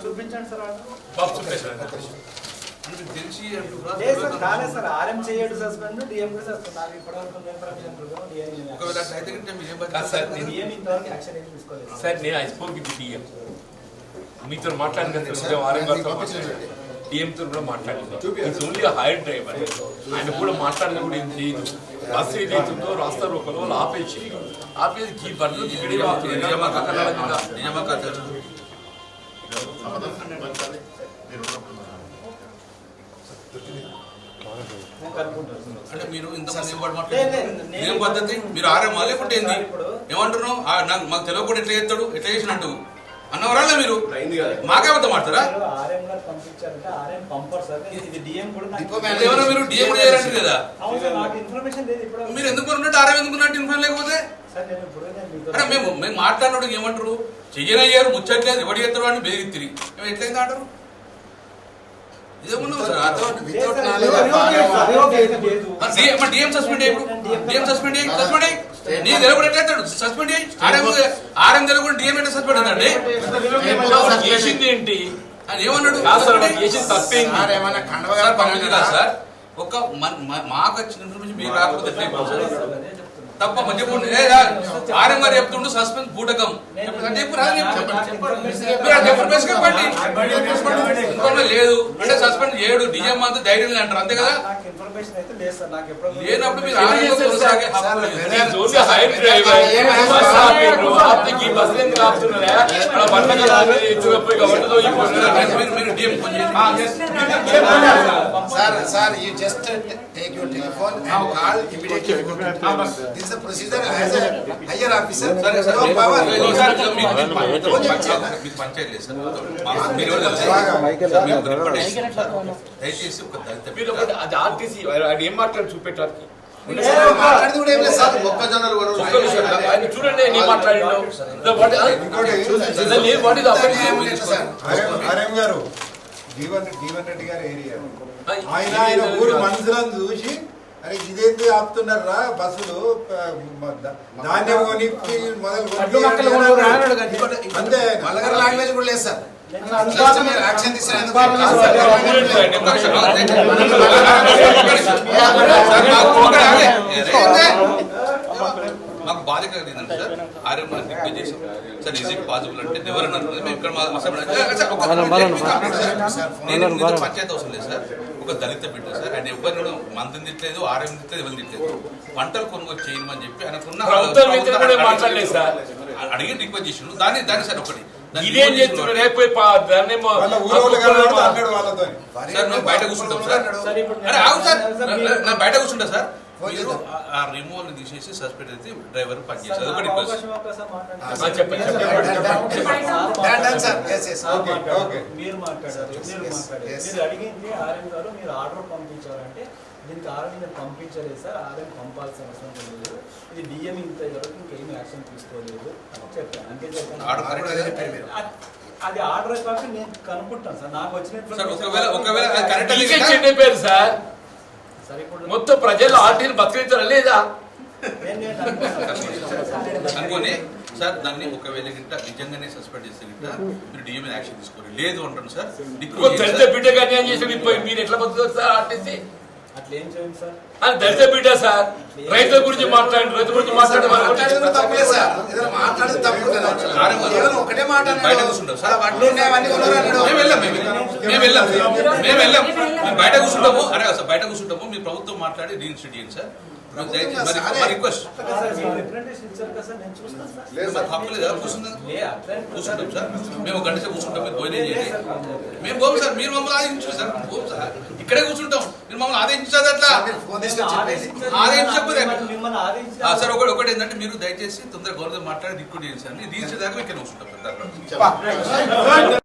చూపించండి సార్ తెలిసి కాలేదు సార్ ఆర్ఎం చేయడు సస్పెండ్ డిఎం కూడా సస్పెండ్ నాకు ఇప్పటివరకు సార్ నేను ఐ స్పోక్ విత్ డిఎం మీతో మాట్లాడిన ఆర్ఎం గారితో డిఎంతో కూడా మాట్లాడింది ఇట్స్ ఓన్లీ హైర్ డ్రైవర్ ఆయన కూడా మాట్లాడిన కూడా ఏం చేయదు బస్సు ఏదైతుందో రాస్తా రోకలో ఆపేసి ఈ బండ్లు ఇక్కడే అంటే మీరు ఇంతమంది ఏం పద్ధతి మీరు ఆర్ఎం లేకుంటే ఏంది ఏమంటున్నావు మాకు తెలియకుండా ఎట్లా చేస్తాడు ఎట్లా చేసినట్టు అన్నవరాలే మీరు మాకే వద్ద మాట్లాడతారా మీరు డిఎం చేయాలంటే కదా మీరు ఎందుకు ఉన్నట్టు ఆర్ఎం ఎందుకున్నట్టు ఇన్ఫర్మేషన్ లేకపోతే అంటే మేము మాట్లాడినప్పుడు ఏమంటారు చెయ్యనయ్యారు ముచ్చట్లేదు ఎవడు చేస్తారు అని బెదిరిత్తిరి మేము ఎట్లయింది అంటారు ఇదేమన్నావు సార్ డిఎం సస్పెండ్ అయ్యి డిఎం సస్పెండ్ అయ్యి నీ తెలియకుండా ఎట్లయితాడు సస్పెండ్ అయ్యి ఆర్ఎం తెలియకుండా డిఎం ఎట్లా సస్పెండ్ అవుతాండి చేసింది ఏంటి అని ఏమన్నాడు సార్ ఒక మాకు వచ్చిన ఇన్ఫర్మేషన్ మీరు రాకపోతే తప్ప చెప్పండి ఆర్ఎం గారు చెప్తుండు సస్పెన్స్ బూటకం లేదు అంటే సస్పెండ్ చేయడు డిఎం అంతా ధైర్యం అంటారు అంతే కదా లేనప్పుడు మీరు This is the procedure as a higher officer. No power. ఏం మాట్లాడు చూపెట్టారు చూడండి నేను మాట్లాడినావు జీవన్ రెడ్డి గారి ఏరియా ఆయన ఊరు మనుషులను చూసి అరే ఇదేంటి ఆపుతున్నారా బస్సులు ధాన్యం కొనికి మొదలు అంతే మలగర లాంగ్వేజ్ కూడా లేదు సార్ యాక్షన్ మాకు బాధ కలిగిందండి సార్ ఆర్ఎం రిక్వెస్ట్ చేసాం సార్ ఈజ్ ఇట్ పాసిబుల్ అంటే ఎవరన్నా మేము ఇక్కడ నేను పంచాయతీ అవసరం లేదు సార్ ఒక దళిత బిడ్డ సార్ ఆయన ఎవరిని మంత్రిని తిట్టలేదు ఆర్ఎం తిట్టలేదు ఎవరిని తిట్టలేదు పంటలు కొనుగోలు చేయమని చెప్పి ఆయనకున్న అడిగి రిక్వెస్ట్ చేసిండు దాన్ని సార్ ఒకటి బయట కూర్చుంటాం సార్ అరే ఆగు సార్ నేను బయట కూర్చుంటా సార్ మీరు ఆ రిమూవల్ తీసేసి సస్పెండ్ అయితే డ్రైవర్ పనిచేస్తారు ఒక రిక్వెస్ట్ మీరు మాట్లాడారు మీరు అడిగింది ఆర్ఎం గారు మీరు ఆర్డర్ పంపించారంటే దీనికి ఆర్ఎం నేను పంపించలేదు సార్ ఆర్ఎం పంపాల్సిన అవసరం లేదు ఇది డిఎం ఇంత వరకు ఇంకేం యాక్షన్ తీసుకోలేదు చెప్పాను అంతే చెప్పాను అది ఆర్డర్ కాబట్టి నేను కనుక్కుంటాను సార్ నాకు వచ్చిన సార్ మొత్తం ప్రజలు ఆర్టీని బతికించారా లేదా అనుకోని సార్ దాన్ని ఒకవేళ గిట్ట నిజంగానే సస్పెండ్ చేస్తే గిట్ట మీరు డిఎం మీద యాక్షన్ తీసుకోవాలి లేదు అంటాను సార్ దళిత బిడ్డగా అన్యాయం చేసి మీరు ఎట్లా బతుకుతారు సార్ ఆర్టీసీ అట్లా ఏం చేయండి సార్ అని దళిత బిడ్డ సార్ రైతుల గురించి మాట్లాడండి రైతుల గురించి ఒకటే మాట బయట కూర్చుంటాం సార్ మేము వెళ్ళాం బయట కూర్చుంటాము అరే సార్ బయట కూర్చుంటాము మీ ప్రభుత్వం మాట్లాడి రీఇన్స్టేట్ చేయండి సార్ రిక్వెస్ట్ కూర్చుంటాం సార్ మేము గంట సేపు కూర్చుంటాం మీరు భోజనం చేయండి మేము పోము సార్ మీరు మమ్మల్ని ఆదేశించు సార్ పోము సార్ ఇక్కడే కూర్చుంటాం మీరు మమ్మల్ని ఆదేశించారు అట్లా ఆదేశించకపోతే సార్ ఒకటి ఏంటంటే మీరు దయచేసి తొందరగా గవర్నమెంట్ మాట్లాడి రిక్రూట్ చేయండి సార్ రీఇన్స్టేట్ దాకా ఇక్కడ కూర్చుంటాం సార్